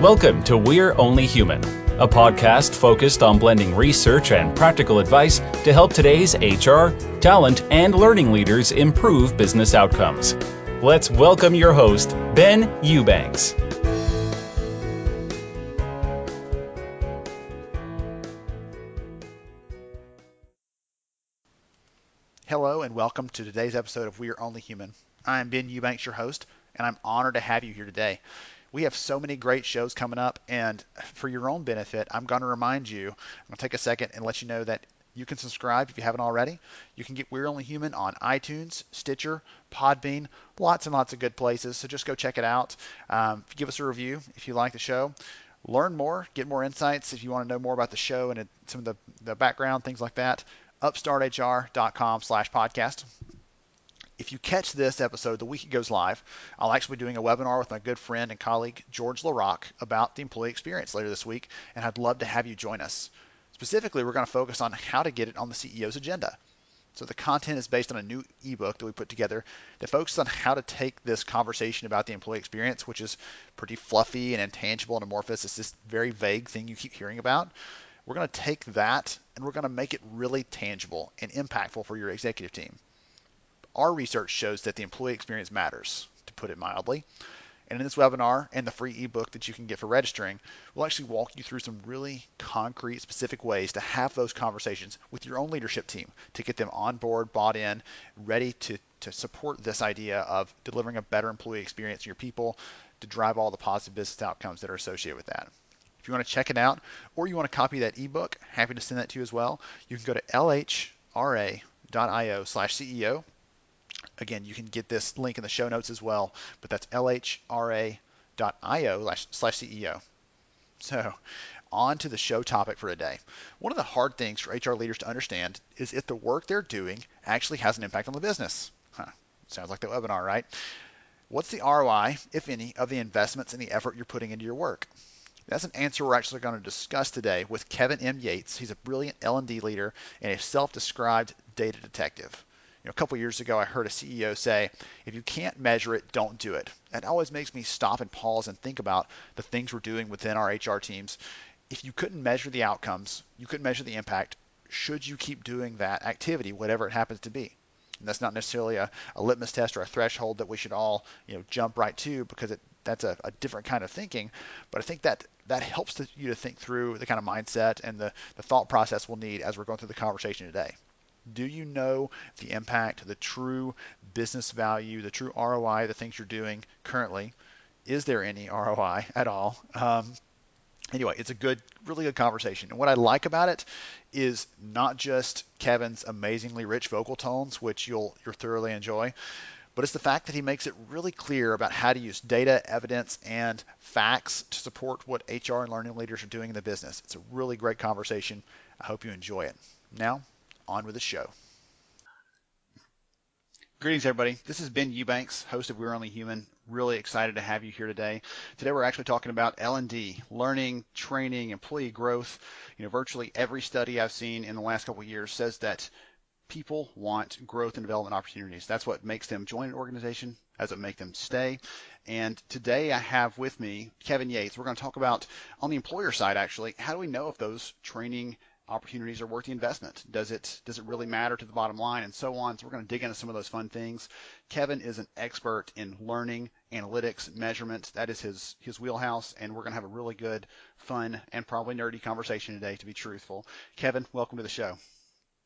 Welcome to We're Only Human, a podcast focused on blending research and practical advice to help today's HR, talent, and learning leaders improve business outcomes. Let's welcome your host, Ben Eubanks. Hello and welcome to today's episode of We Are Only Human. I'm Ben Eubanks, your host, and I'm honored to have you here today. We have so many great shows coming up, and for your own benefit, I'm going to remind you, I'm going to take a second and let you know that you can subscribe if you haven't already. You can get We're Only Human on iTunes, Stitcher, Podbean, lots and lots of good places, so just go check it out. Give us a review if you like the show. Learn more, get more insights if you want to know more about the show and some of the background, things like that. upstarthr.com/podcast. If you catch this episode the week it goes live, I'll actually be doing a webinar with my good friend and colleague George LaRock about the employee experience later this week, and I'd love to have you join us. Specifically, we're going to focus on how to get it on the CEO's agenda. So the content is based on a new ebook that we put together that focuses on how to take this conversation about the employee experience, which is pretty fluffy and intangible and amorphous. It's this very vague thing you keep hearing about. We're going to take that and we're going to make it really tangible and impactful for your executive team. Our research shows that the employee experience matters, to put it mildly. And in this webinar and the free ebook that you can get for registering, we'll actually walk you through some really concrete, specific ways to have those conversations with your own leadership team to get them on board, bought in, ready to support this idea of delivering a better employee experience to your people to drive all the positive business outcomes that are associated with that. If you want to check it out or you want to copy that ebook, happy to send that to you as well. You can go to lhra.io/CEO. Again, you can get this link in the show notes as well, but that's lhra.io/CEO. So on to the show topic for today. One of the hard things for HR leaders to understand is if the work they're doing actually has an impact on the business. Sounds like the webinar, right? What's the ROI, if any, of the investments and the effort you're putting into your work? That's an answer we're actually going to discuss today with Kevin M. Yates. He's a brilliant L&D leader and a self-described data detective. A couple of years ago, I heard a CEO say, if you can't measure it, don't do it. That always makes me stop and pause and think about the things we're doing within our HR teams. If you couldn't measure the outcomes, you couldn't measure the impact, should you keep doing that activity, whatever it happens to be? And that's not necessarily a litmus test or a threshold that we should all jump right to, because that's a different kind of thinking. But I think that helps you to think through the kind of mindset and the thought process we'll need as we're going through the conversation today. Do you know the impact, the true business value, the true ROI, the things you're doing currently? Is there any ROI at all? Anyway, it's a really good conversation. And what I like about it is not just Kevin's amazingly rich vocal tones, which you'll thoroughly enjoy, but it's the fact that he makes it really clear about how to use data, evidence, and facts to support what HR and learning leaders are doing in the business. It's a really great conversation. I hope you enjoy it. Now, on with the show. Greetings, everybody. This is Ben Eubanks, host of We're Only Human. Really excited to have you here today. Today we're actually talking about L&D, learning, training, employee growth. Virtually every study I've seen in the last couple of years says that people want growth and development opportunities. That's what makes them join an organization, that's what makes them stay. And today I have with me Kevin Yates. We're going to talk about, on the employer side actually, how do we know if those training opportunities are worth the investment? Does it really matter to the bottom line, and so on? So we're going to dig into some of those fun things. Kevin is an expert in learning, analytics, measurement. That is his wheelhouse, and we're going to have a really good, fun, and probably nerdy conversation today, to be truthful. Kevin, welcome to the show.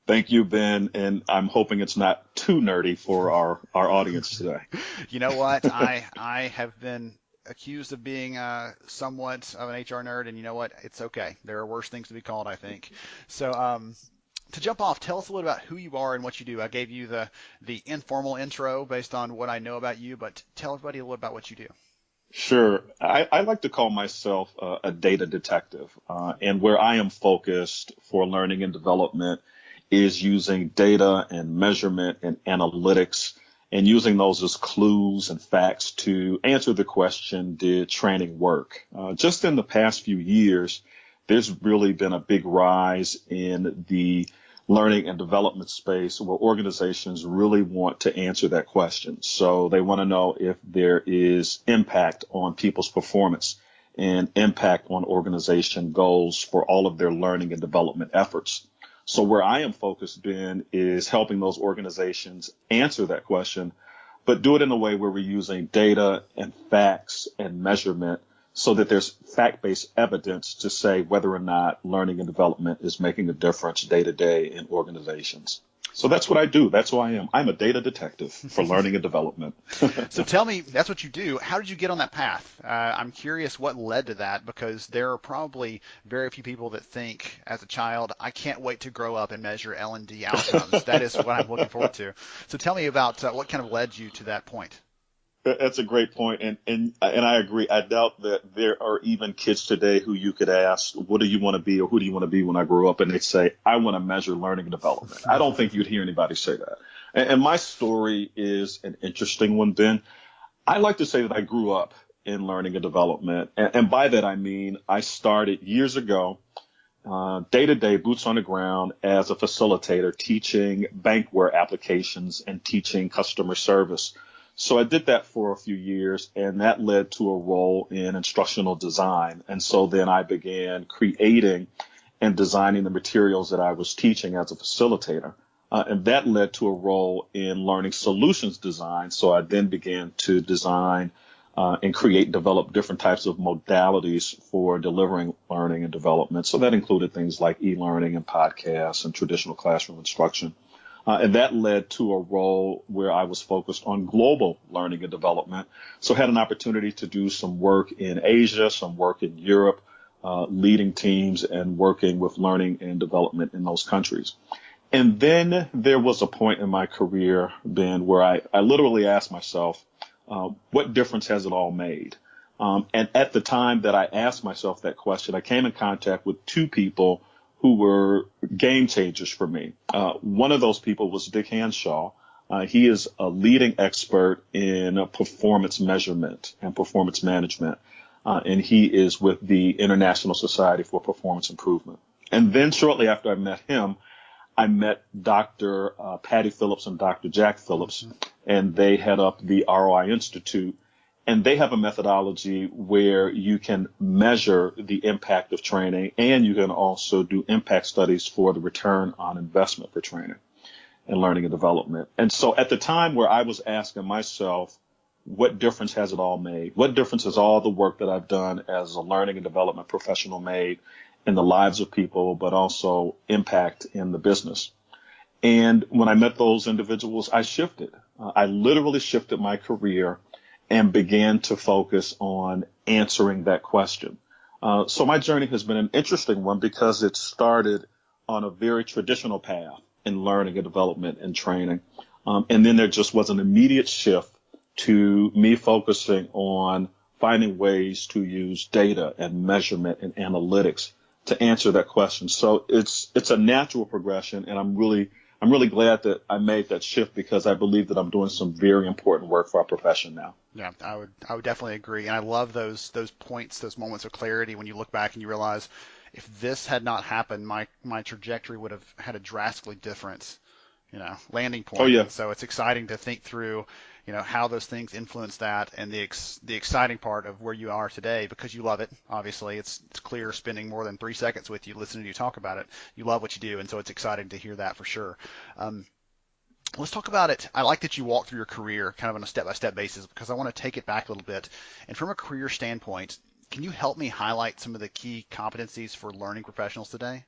Thank you, Ben, and I'm hoping it's not too nerdy for our audience today. You know what? I have been accused of being somewhat of an HR nerd, and you know what? It's okay. There are worse things to be called, I think. So to jump off, tell us a little about who you are and what you do. I gave you the informal intro based on what I know about you, but tell everybody a little about what you do. Sure. I like to call myself a data detective, and where I am focused for learning and development is using data and measurement and analytics and using those as clues and facts to answer the question, did training work? Just in the past few years, there's really been a big rise in the learning and development space where organizations really want to answer that question. So they want to know if there is impact on people's performance. and impact on organization goals for all of their learning and development efforts. So where I am focused, Ben, is helping those organizations answer that question, but do it in a way where we're using data and facts and measurement so that there's fact-based evidence to say whether or not learning and development is making a difference day to day in organizations. So that's what I do. That's who I am. I'm a data detective for learning and development. So tell me, that's what you do. How did you get on that path? I'm curious what led to that, because there are probably very few people that think as a child, I can't wait to grow up and measure L&D outcomes. That is what I'm looking forward to. So tell me about what kind of led you to that point. That's a great point, and I agree. I doubt that there are even kids today who you could ask, what do you want to be or who do you want to be when I grow up? And they'd say, I want to measure learning and development. I don't think you'd hear anybody say that. And my story is an interesting one, Ben. I like to say that I grew up in learning and development. And by that, I mean, I started years ago, day to day, boots on the ground as a facilitator, teaching bankware applications and teaching customer service. So I did that for a few years, and that led to a role in instructional design. And so then I began creating and designing the materials that I was teaching as a facilitator. And that led to a role in learning solutions design. So I then began to design and create and develop different types of modalities for delivering learning and development. So that included things like e-learning and podcasts and traditional classroom instruction. And that led to a role where I was focused on global learning and development. So I had an opportunity to do some work in Asia, some work in Europe, leading teams and working with learning and development in those countries. And then there was a point in my career, Ben, where I literally asked myself, what difference has it all made? And at the time that I asked myself that question, I came in contact with two people who were game changers for me. One of those people was Dick Hanshaw. He is a leading expert in performance measurement and performance management. And he is with the International Society for Performance Improvement. And then shortly after I met him, I met Dr. Patty Phillips and Dr. Jack Phillips, and they head up the ROI Institute. And they have a methodology where you can measure the impact of training, and you can also do impact studies for the return on investment for training and learning and development. And so at the time where I was asking myself, what difference has it all made? What difference has all the work that I've done as a learning and development professional made in the lives of people, but also impact in the business? And when I met those individuals, I shifted. I literally shifted my career and began to focus on answering that question. So my journey has been an interesting one because it started on a very traditional path in learning and development and training. And then there just was an immediate shift to me focusing on finding ways to use data and measurement and analytics to answer that question. So it's a natural progression, and I'm really glad that I made that shift because I believe that I'm doing some very important work for our profession now. Yeah, I would definitely agree. And I love those points, those moments of clarity when you look back and you realize if this had not happened, my trajectory would have had a drastically different, landing point. Oh, yeah. And so it's exciting to think through, how those things influence that, and the exciting part of where you are today, because you love it. Obviously, it's clear spending more than 3 seconds with you, listening to you talk about it. You love what you do, and so it's exciting to hear that for sure. Let's talk about it. I like that you walk through your career kind of on a step-by-step basis, because I want to take it back a little bit. And from a career standpoint, can you help me highlight some of the key competencies for learning professionals today?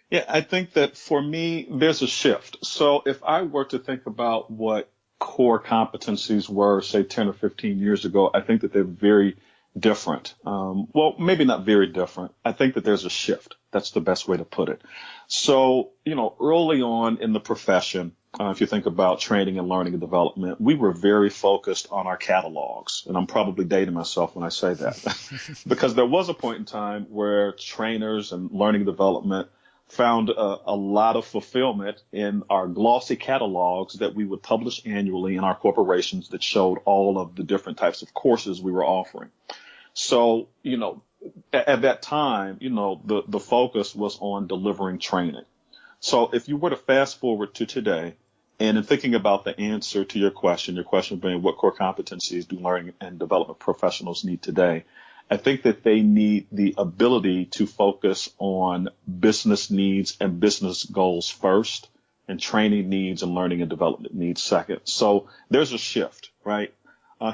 Yeah, I think that for me, there's a shift. So if I were to think about what core competencies were, say, 10 or 15 years ago, I think that they're very different. Well, maybe not very different. I think that there's a shift. That's the best way to put it. So, early on in the profession, if you think about training and learning and development, we were very focused on our catalogs. And I'm probably dating myself when I say that because there was a point in time where trainers and learning and development found a lot of fulfillment in our glossy catalogs that we would publish annually in our corporations that showed all of the different types of courses we were offering. So, at that time, the focus was on delivering training. So if you were to fast forward to today, and in thinking about the answer to your question being what core competencies do learning and development professionals need today, I think that they need the ability to focus on business needs and business goals first, and training needs and learning and development needs second. So there's a shift, right?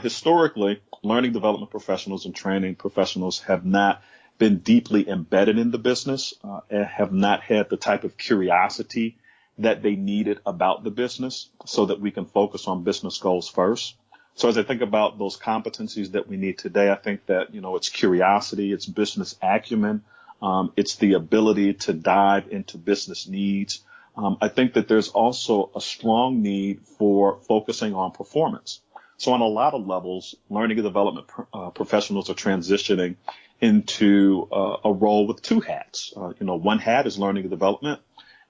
Historically, learning development professionals and training professionals have not been deeply embedded in the business, and have not had the type of curiosity that they needed about the business so that we can focus on business goals first. So as I think about those competencies that we need today, I think that, it's curiosity, it's business acumen, it's the ability to dive into business needs. I think that there's also a strong need for focusing on performance. So on a lot of levels, learning and development professionals are transitioning into a role with two hats. One hat is learning and development,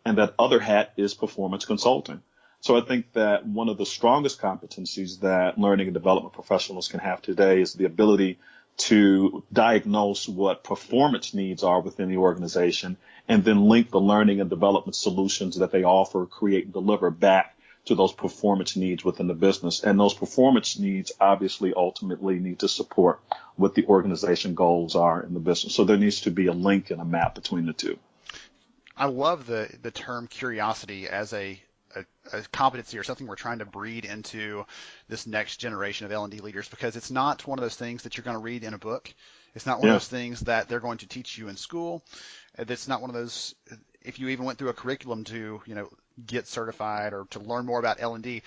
and that other hat is performance consulting. So I think that one of the strongest competencies that learning and development professionals can have today is the ability to diagnose what performance needs are within the organization, and then link the learning and development solutions that they offer, create, and deliver back to those performance needs within the business. And those performance needs obviously ultimately need to support what the organization goals are in the business. So there needs to be a link and a map between the two. I love the term curiosity as a competency, or something we're trying to breed into this next generation of L&D leaders, because it's not one of those things that you're going to read in a book. It's not one of those things that they're going to teach you in school. It's not one of those, if you even went through a curriculum to, get certified or to learn more about L&D,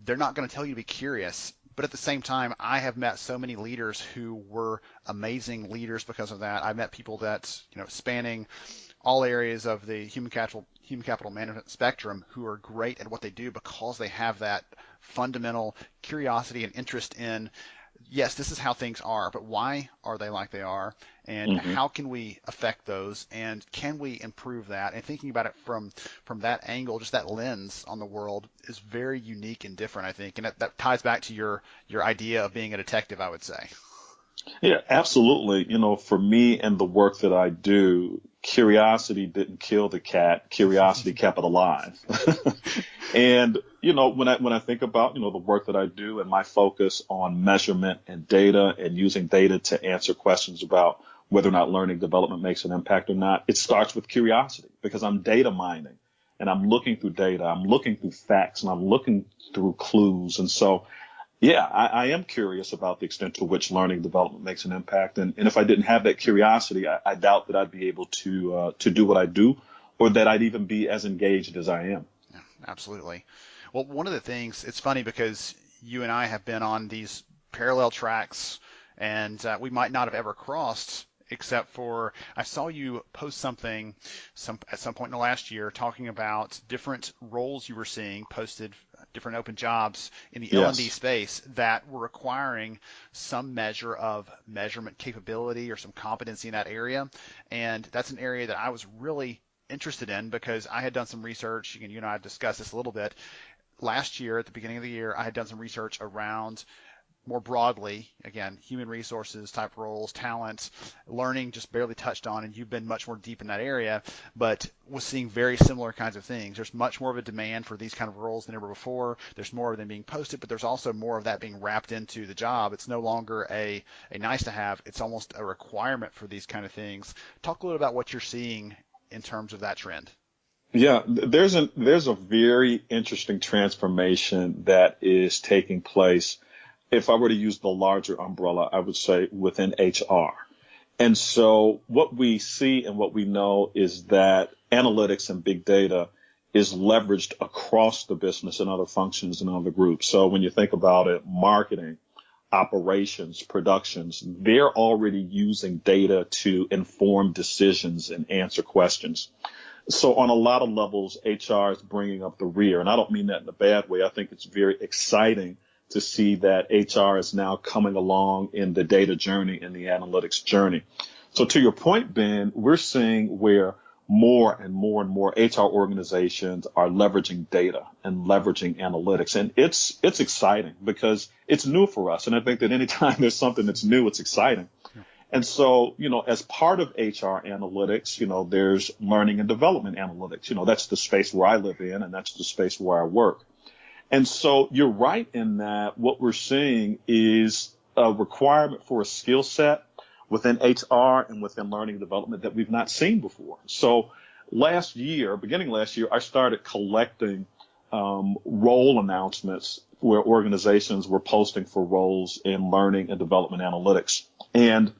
they're not going to tell you to be curious. But at the same time, I have met so many leaders who were amazing leaders because of that. I've met people that, spanning all areas of the human capital management spectrum, who are great at what they do because they have that fundamental curiosity and interest in, yes, this is how things are, but why are they like they are, and how can we affect those, and can we improve that? And thinking about it from that angle, just that lens on the world, is very unique and different, I think, and that ties back to your idea of being a detective, I would say. Yeah, absolutely. For me and the work that I do, curiosity didn't kill the cat. Curiosity kept it alive. And, when I think about, the work that I do and my focus on measurement and data and using data to answer questions about whether or not learning development makes an impact or not, it starts with curiosity, because I'm data mining and I'm looking through data. I'm looking through facts and I'm looking through clues. And so, yeah, I am curious about the extent to which learning development makes an impact. And if I didn't have that curiosity, I doubt that I'd be able to do what I do, or that I'd even be as engaged as I am. Yeah, absolutely. Well, one of the things, it's funny because you and I have been on these parallel tracks, and we might not have ever crossed, except for I saw you post something at some point in the last year talking about different roles you were seeing posted, different open jobs in the L&D space that were requiring some measure of measurement capability or some competency in that area. And that's an area that I was really interested in, because I had done some research, and you and I have discussed this a little bit. Last year, at the beginning of the year, I had done some research around, more broadly, again, human resources type roles, talent, learning, just barely touched on, and you've been much more deep in that area, but was seeing very similar kinds of things. There's much more of a demand for these kind of roles than ever before. There's more of them being posted, but there's also more of that being wrapped into the job. It's no longer a nice to have. It's almost a requirement for these kind of things. Talk a little about what you're seeing in terms of that trend. Yeah, there's a very interesting transformation that is taking place. If I were to use the larger umbrella, I would say within HR. And so what we see and what we know is that analytics and big data is leveraged across the business and other functions and other groups. So when you think about it, marketing, operations, productions, they're already using data to inform decisions and answer questions. So on a lot of levels, HR is bringing up the rear. And I don't mean that in a bad way. I think it's very exciting to see that HR is now coming along in the data journey and the analytics journey. So to your point, Ben, we're seeing where more and more and more HR organizations are leveraging data and leveraging analytics. And it's exciting because it's new for us. And I think that anytime there's something that's new, it's exciting. And so, as part of HR analytics, there's learning and development analytics. That's the space where I live in, and that's the space where I work. And so you're right in that what we're seeing is a requirement for a skill set, within HR and within learning and development that we've not seen before. So beginning last year, I started collecting role announcements where organizations were posting for roles in learning and development analytics. And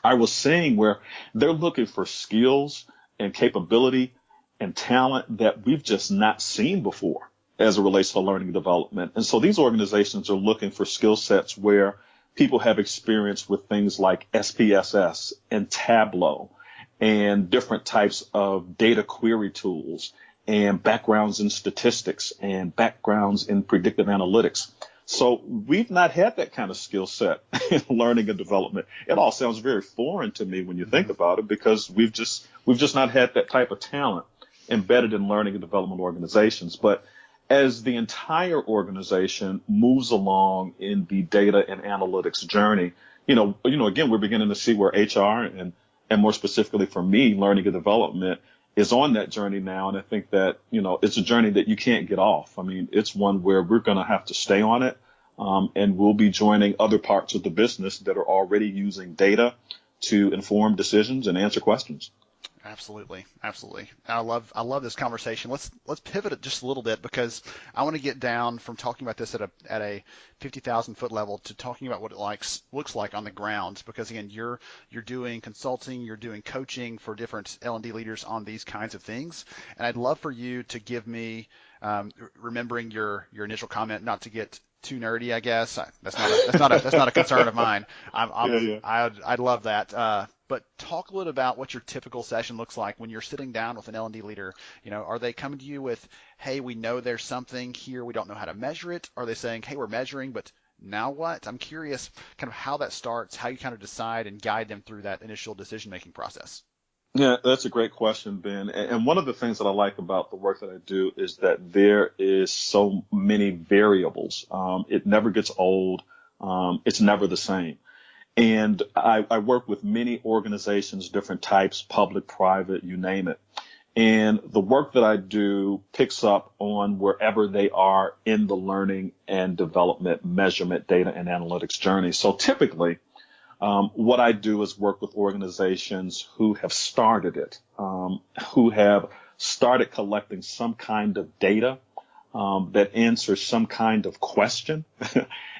I was seeing where they're looking for skills and capability and talent that we've just not seen before as it relates to learning and development. And so these organizations are looking for skill sets where people have experience with things like SPSS and Tableau and different types of data query tools and backgrounds in statistics and backgrounds in predictive analytics. So we've not had that kind of skill set in learning and development. It all sounds very foreign to me when you think about it, because we've just not had that type of talent embedded in learning and development organizations. But as the entire organization moves along in the data and analytics journey, again, we're beginning to see where HR and more specifically for me, learning and development is on that journey now. And I think that, it's a journey that you can't get off. I mean, it's one where we're going to have to stay on it. And we'll be joining other parts of the business that are already using data to inform decisions and answer questions. Absolutely. I love this conversation. Let's pivot it just a little bit, because I want to get down from talking about this at a 50,000 foot level to talking about what it looks like on the ground. Because again, you're doing consulting, you're doing coaching for different L&D leaders on these kinds of things, and I'd love for you to give me, remembering your initial comment, not to get too nerdy, I guess. That's not a concern of mine. I'd love that. But talk a little about what your typical session looks like when you're sitting down with an L&D leader. Are they coming to you with, hey, we know there's something here, we don't know how to measure it? Are they saying, hey, we're measuring, but now what? I'm curious kind of how that starts, how you kind of decide and guide them through that initial decision-making process. Yeah, that's a great question, Ben. And one of the things that I like about the work that I do is that there is so many variables. It never gets old. It's never the same. And I work with many organizations, different types, public, private, you name it. And the work that I do picks up on wherever they are in the learning and development, measurement, data, and analytics journey. So typically, what I do is work with organizations who have started it, who have started collecting some kind of data that answers some kind of question.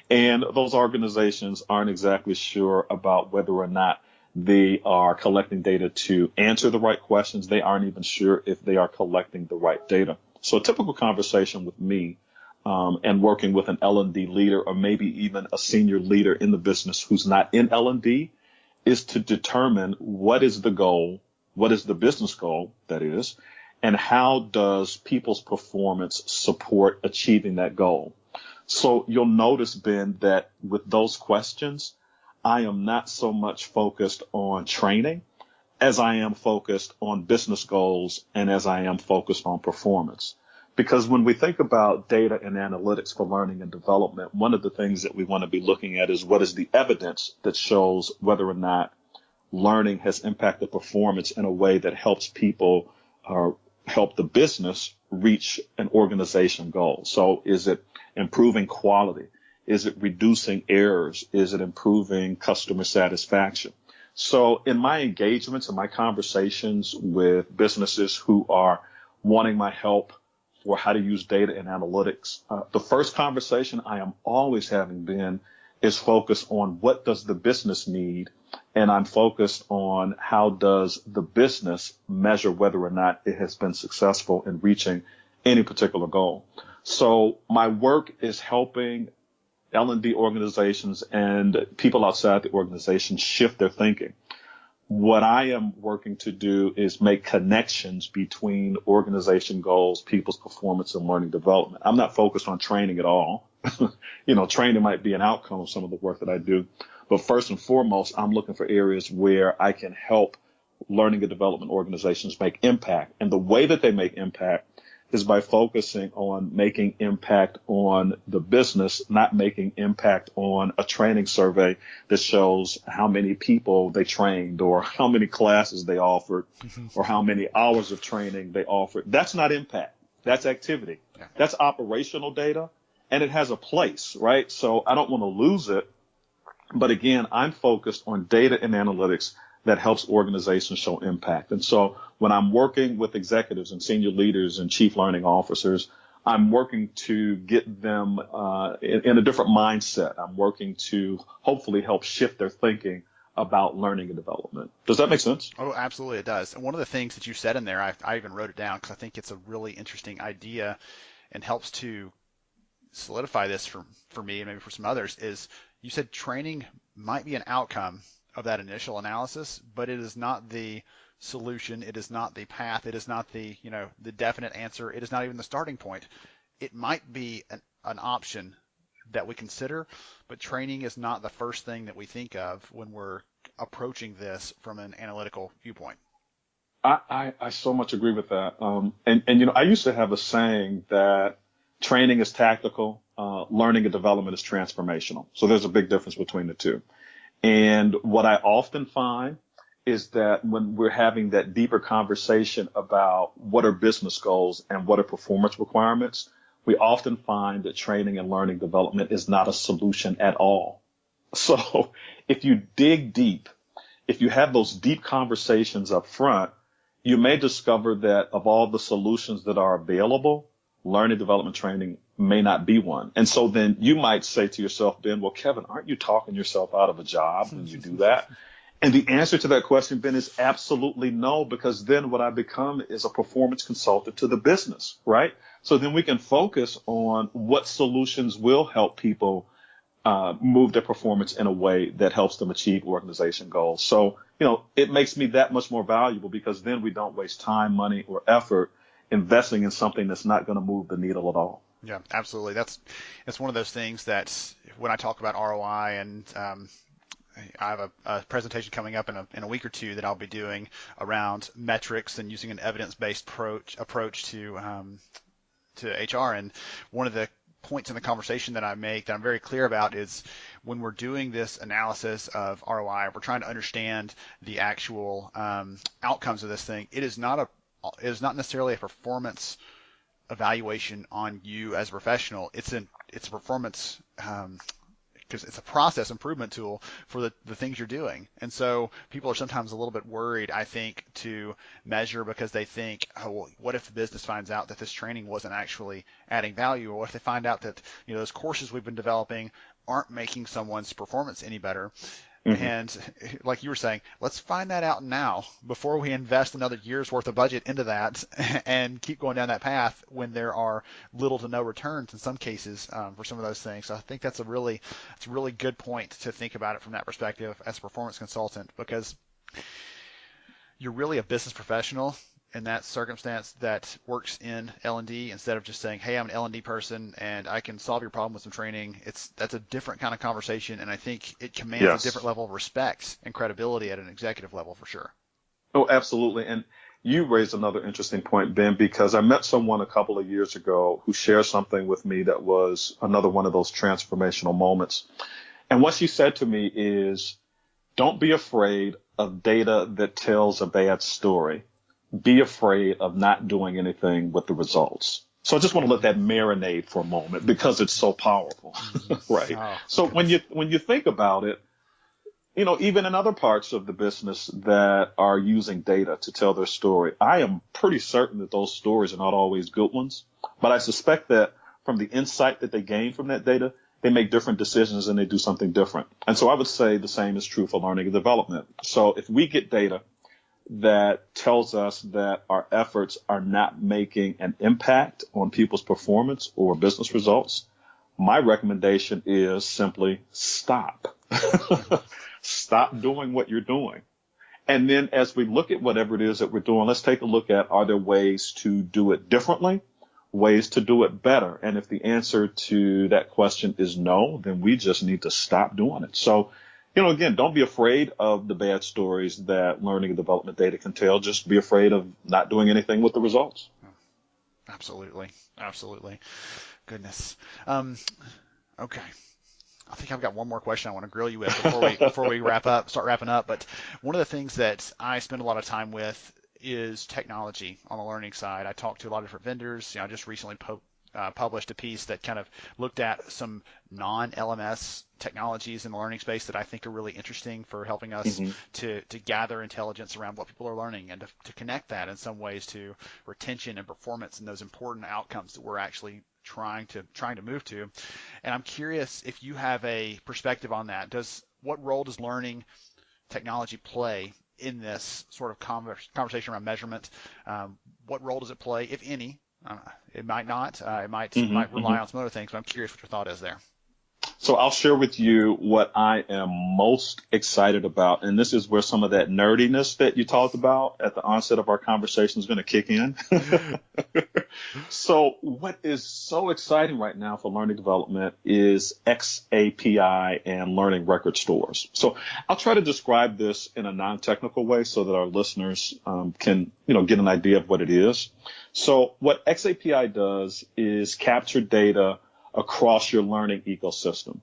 And those organizations aren't exactly sure about whether or not they are collecting data to answer the right questions. They aren't even sure if they are collecting the right data. So a typical conversation with me and working with an L&D leader, or maybe even a senior leader in the business who's not in L&D, is to determine what is the goal, what is the business goal, that is, and how does people's performance support achieving that goal. So you'll notice, Ben, that with those questions, I am not so much focused on training as I am focused on business goals and as I am focused on performance. Because when we think about data and analytics for learning and development, one of the things that we want to be looking at is what is the evidence that shows whether or not learning has impacted performance in a way that helps people help the business reach an organization goal. So is it improving quality? Is it reducing errors? Is it improving customer satisfaction? So in my engagements and my conversations with businesses who are wanting my help for how to use data and analytics, the first conversation I am always having, Ben, is focused on what does the business need, and I'm focused on how does the business measure whether or not it has been successful in reaching any particular goal. So my work is helping L&D organizations and people outside the organization shift their thinking. What I am working to do is make connections between organization goals, people's performance, and learning development. I'm not focused on training at all. Training might be an outcome of some of the work that I do. But first and foremost, I'm looking for areas where I can help learning and development organizations make impact. And the way that they make impact is by focusing on making impact on the business, not making impact on a training survey that shows how many people they trained or how many classes they offered or how many hours of training they offered. That's not impact. That's activity. That's operational data, and it has a place, right? So I don't want to lose it But again, I'm focused on data and analytics that helps organizations show impact. And so when I'm working with executives and senior leaders and chief learning officers, I'm working to get them in a different mindset. I'm working to hopefully help shift their thinking about learning and development. Does that make sense? Oh, absolutely, it does. And one of the things that you said in there, I even wrote it down because I think it's a really interesting idea and helps to solidify this for me and maybe for some others, is you said training might be an outcome of that initial analysis, but it is not the solution. It is not the path. It is not the, the definite answer. It is not even the starting point. It might be an option that we consider, but training is not the first thing that we think of when we're approaching this from an analytical viewpoint. I so much agree with that. And I used to have a saying that training is tactical, learning and development is transformational. So there's a big difference between the two. And what I often find is that when we're having that deeper conversation about what are business goals and what are performance requirements, we often find that training and learning development is not a solution at all. So if you dig deep, if you have those deep conversations up front, you may discover that of all the solutions that are available, learning development training may not be one. And so then you might say to yourself, Ben, well, Kevin, aren't you talking yourself out of a job when you do that? And the answer to that question, Ben, is absolutely no, because then what I become is a performance consultant to the business, right? So then we can focus on what solutions will help people move their performance in a way that helps them achieve organization goals. So, it makes me that much more valuable because then we don't waste time, money, or effort investing in something that's not going to move the needle at all. Yeah, absolutely. It's one of those things that when I talk about ROI, and I have a presentation coming up in a week or two that I'll be doing around metrics and using an evidence-based approach to HR. And one of the points in the conversation that I make that I'm very clear about is when we're doing this analysis of ROI, we're trying to understand the actual outcomes of this thing. It is not necessarily a performance evaluation on you as a professional. It's a performance because it's a process improvement tool for the things you're doing. And so people are sometimes a little bit worried, I think, to measure because they think, oh, well, what if the business finds out that this training wasn't actually adding value? Or what if they find out that, those courses we've been developing aren't making someone's performance any better? Mm-hmm. And like you were saying, let's find that out now before we invest another year's worth of budget into that and keep going down that path when there are little to no returns in some cases for some of those things. So I think that's a really good point to think about it from that perspective as a performance consultant, because you're really a business professional in that circumstance that works in L&D instead of just saying, hey, I'm an L&D person and I can solve your problem with some training. That's a different kind of conversation, and I think it commands a different level of respect and credibility at an executive level for sure. Oh, absolutely. And you raised another interesting point, Ben, because I met someone a couple of years ago who shared something with me that was another one of those transformational moments. And what she said to me is, don't be afraid of data that tells a bad story. Be afraid of not doing anything with the results. So I just want to let that marinate for a moment because it's so powerful, right? Oh, so when you think about it, even in other parts of the business that are using data to tell their story, I am pretty certain that those stories are not always good ones. But I suspect that from the insight that they gain from that data, they make different decisions and they do something different. And so I would say the same is true for learning and development. So if we get data that tells us that our efforts are not making an impact on people's performance or business results, my recommendation is simply stop. Stop doing what you're doing. And then as we look at whatever it is that we're doing, let's take a look at, are there ways to do it differently, ways to do it better? And if the answer to that question is no, then we just need to stop doing it. So, again, don't be afraid of the bad stories that learning and development data can tell. Just be afraid of not doing anything with the results. Absolutely. Goodness. Okay. I think I've got one more question I want to grill you with before we start wrapping up. But one of the things that I spend a lot of time with is technology on the learning side. I talk to a lot of different vendors. I just recently published a piece that kind of looked at some non-LMS technologies in the learning space that I think are really interesting for helping us Hmm. to gather intelligence around what people are learning and to connect that in some ways to retention and performance and those important outcomes that we're actually trying to move to. And I'm curious if you have a perspective on that. What role does learning technology play in this sort of conversation around measurement? What role does it play, if any? It might not. Hmm. Might rely on some other things, but I'm curious what your thought is there. So I'll share with you what I am most excited about. And this is where some of that nerdiness that you talked about at the onset of our conversation is going to kick in. So what is so exciting right now for learning development is XAPI and learning record stores. So I'll try to describe this in a non-technical way so that our listeners can, get an idea of what it is. So what XAPI does is capture data across your learning ecosystem.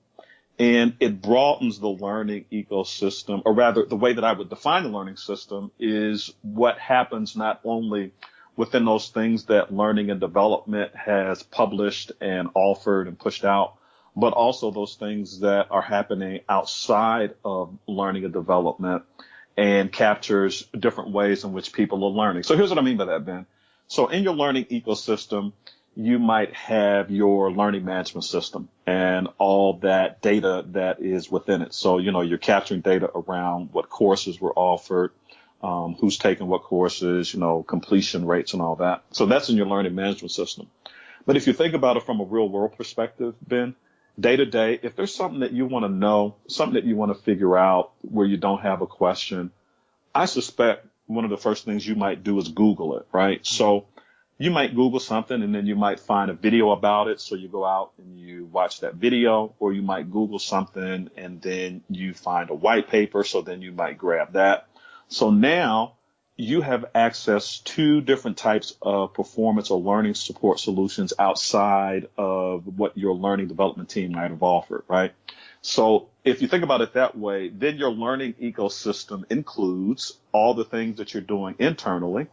And it broadens the learning ecosystem, or rather, the way that I would define the learning system is what happens not only within those things that learning and development has published and offered and pushed out, but also those things that are happening outside of learning and development and captures different ways in which people are learning. So here's what I mean by that, Ben. So in your learning ecosystem, you might have your learning management system and all that data that is within it. So, you're capturing data around what courses were offered, who's taking what courses, completion rates and all that. So that's in your learning management system. But if you think about it from a real world perspective, Ben, day to day, if there's something that you want to know, something that you want to figure out where you don't have a question, I suspect one of the first things you might do is Google it, right? So you might Google something and then you might find a video about it. So you go out and you watch that video, or you might Google something and then you find a white paper. So then you might grab that. So now you have access to different types of performance or learning support solutions outside of what your learning development team might have offered, right? So if you think about it that way, then your learning ecosystem includes all the things that you're doing internally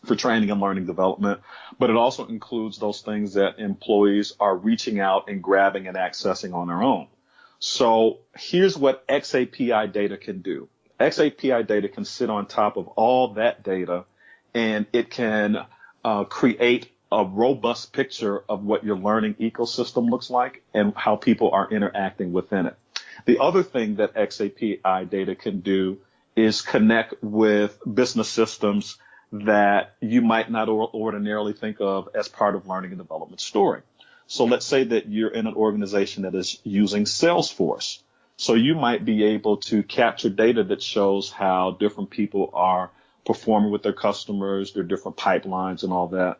for training and learning development, but it also includes those things that employees are reaching out and grabbing and accessing on their own. So here's what XAPI data can do. XAPI data can sit on top of all that data, and it can create a robust picture of what your learning ecosystem looks like and how people are interacting within it. The other thing that XAPI data can do is connect with business systems that you might not ordinarily think of as part of learning and development story. So let's say that you're in an organization that is using Salesforce. So you might be able to capture data that shows how different people are performing with their customers, their different pipelines and all that.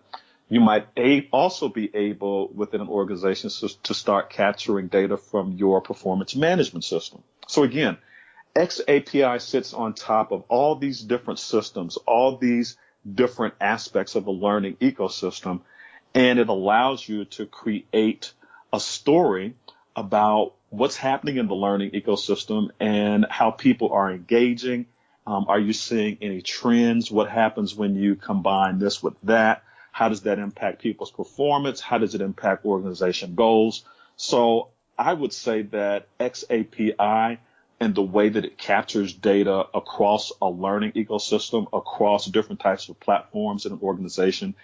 You might also be able within an organization to start capturing data from your performance management system. So again, XAPI sits on top of all these different systems, all these different aspects of the learning ecosystem, and it allows you to create a story about what's happening in the learning ecosystem and how people are engaging. Are you seeing any trends? What happens when you combine this with that? How does that impact people's performance? How does it impact organization goals? So I would say that XAPI and the way that it captures data across a learning ecosystem, across different types of platforms in an organization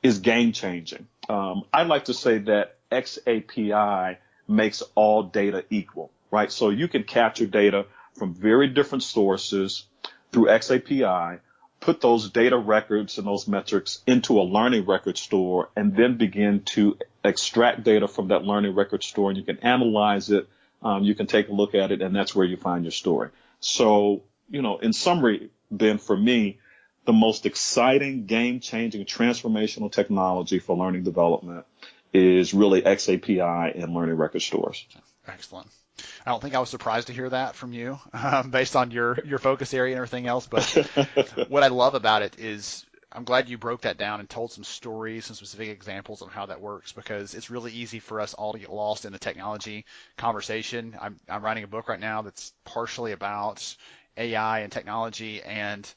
is game changing. I like to say that XAPI makes all data equal, right? So you can capture data from very different sources through XAPI, put those data records and those metrics into a learning record store, and then begin to extract data from that learning record store, and you can analyze it. You can take a look at it, and that's where you find your story. So, in summary, Ben, for me, the most exciting, game-changing, transformational technology for learning development is really XAPI and learning record stores. Excellent. I don't think I was surprised to hear that from you based on your focus area and everything else. But what I love about it is I'm glad you broke that down and told some stories, some specific examples of how that works, because it's really easy for us all to get lost in the technology conversation. I'm writing a book right now that's partially about AI and technology and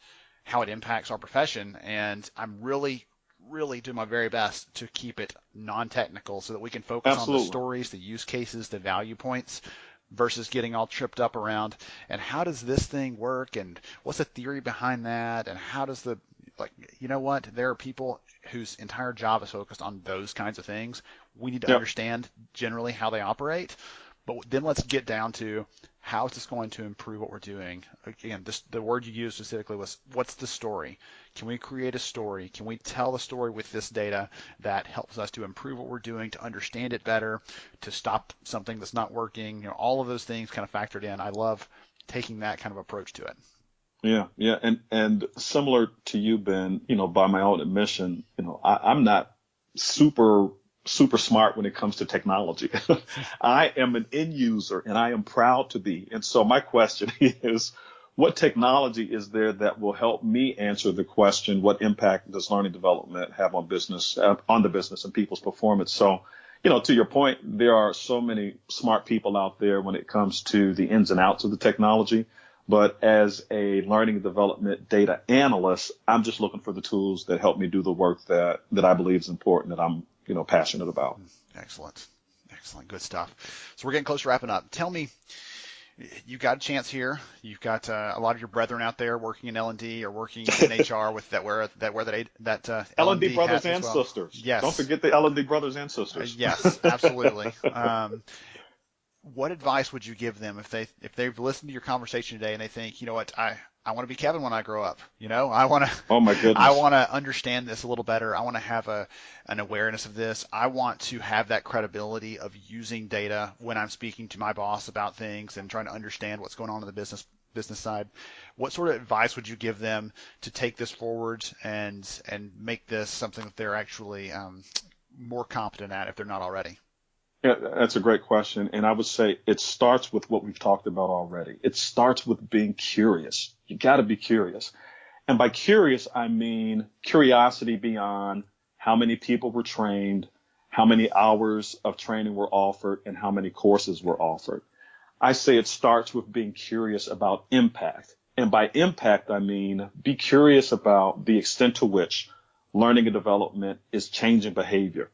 how it impacts our profession. And I'm really really do my very best to keep it non-technical so that we can focus on the Absolutely. stories, the use cases, the value points, versus getting all tripped up around and how does this thing work and what's the theory behind that and how does the, like, you know what, there are people whose entire job is focused on those kinds of things. We need to Yep. understand generally how they operate, but then let's get down to how is this going to improve what we're doing. Again, the word you used specifically was, what's the story? Can we create a story? Can we tell a story with this data that helps us to improve what we're doing, to understand it better, to stop something that's not working? All of those things kind of factored in. I love taking that kind of approach to it. Yeah. And similar to you, Ben, by my own admission, I'm not super smart when it comes to technology. I am an end user and I am proud to be. And so my question is, what technology is there that will help me answer the question, what impact does learning development have on the business and people's performance? So, to your point, there are so many smart people out there when it comes to the ins and outs of the technology. But as a learning and development data analyst, I'm just looking for the tools that help me do the work that I believe is important, that I'm, passionate about. Excellent. Good stuff. So we're getting close to wrapping up. Tell me, you got a chance here. You've got a lot of your brethren out there working in L&D or working in HR with that L&D brothers hat and as well. sisters. Yes. Don't forget the L&D brothers and sisters. Yes, absolutely. What advice would you give them if they've listened to your conversation today and they think, you know what, I want to be Kevin when I grow up. I want to. Oh my goodness. I want to understand this a little better. I want to have an awareness of this. I want to have that credibility of using data when I'm speaking to my boss about things and trying to understand what's going on in the business side. What sort of advice would you give them to take this forward and make this something that they're actually more competent at if they're not already? Yeah, that's a great question. And I would say it starts with what we've talked about already. It starts with being curious. You got to be curious. And by curious, I mean curiosity beyond how many people were trained, how many hours of training were offered, and how many courses were offered. I say it starts with being curious about impact. And by impact, I mean be curious about the extent to which learning and development is changing behavior,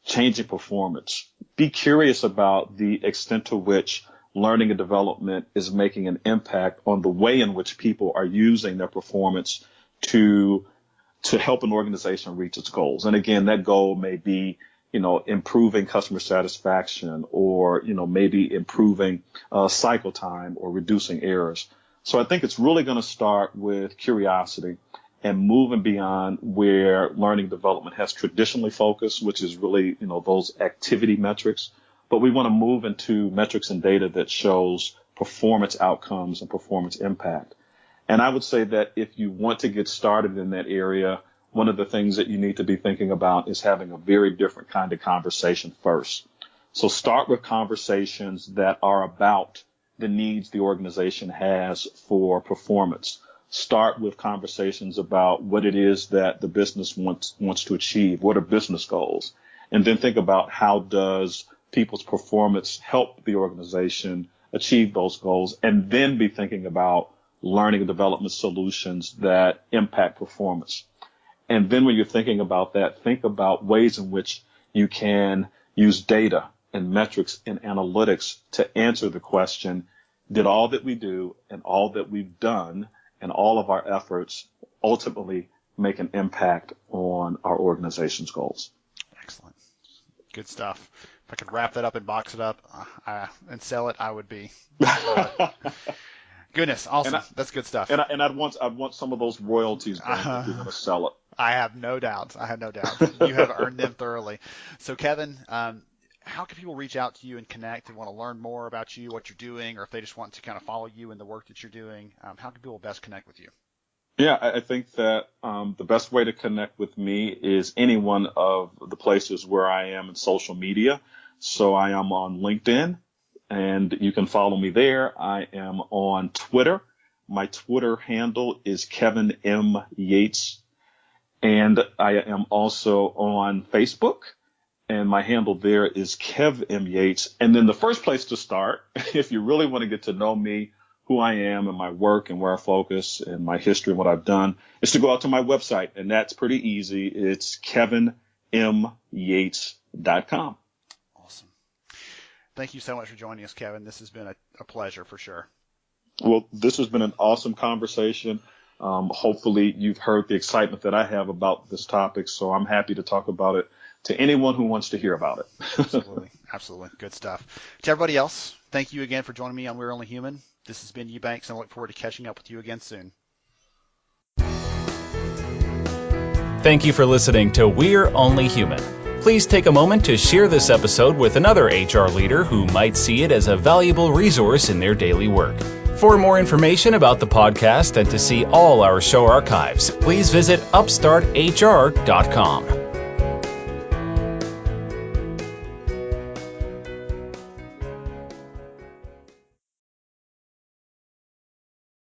changing performance. Be curious about the extent to which learning and development is making an impact on the way in which people are using their performance to help an organization reach its goals. And again, that goal may be, improving customer satisfaction or, maybe improving cycle time or reducing errors. So I think it's really going to start with curiosity and moving beyond where learning development has traditionally focused, which is really, those activity metrics. But we want to move into metrics and data that shows performance outcomes and performance impact. And I would say that if you want to get started in that area, one of the things that you need to be thinking about is having a very different kind of conversation first. So start with conversations that are about the needs the organization has for performance. Start with conversations about what it is that the business wants to achieve. What are business goals? And then think about how does people's performance help the organization achieve those goals, and then be thinking about learning and development solutions that impact performance. And then when you're thinking about that, think about ways in which you can use data and metrics and analytics to answer the question, did all that we do and all that we've done and all of our efforts ultimately make an impact on our organization's goals? Excellent. Good stuff. If I could wrap that up and box it up and sell it, I would be. Goodness, awesome. That's good stuff. And I'd want some of those royalties if you're going to sell it. I have no doubt. You have earned them thoroughly. So, Kevin, how can people reach out to you and connect and want to learn more about you, what you're doing, or if they just want to kind of follow you in the work that you're doing? How can people best connect with you? Yeah, I think that the best way to connect with me is any one of the places where I am in social media. So I am on LinkedIn, and you can follow me there. I am on Twitter. My Twitter handle is Kevin M. Yates. And I am also on Facebook, and my handle there is Kev M. Yates. And then the first place to start, if you really want to get to know me who I am and my work and where I focus and my history and what I've done is to go out to my website. And that's pretty easy. It's kevinmyates.com. Awesome. Thank you so much for joining us, Kevin. This has been a pleasure for sure. Well, this has been an awesome conversation. Hopefully you've heard the excitement that I have about this topic. So I'm happy to talk about it to anyone who wants to hear about it. Absolutely. Absolutely. Good stuff. To everybody else, thank you again for joining me on We're Only Human. This has been Eubanks, and I look forward to catching up with you again soon. Thank you for listening to We're Only Human. Please take a moment to share this episode with another HR leader who might see it as a valuable resource in their daily work. For more information about the podcast and to see all our show archives, please visit upstarthr.com.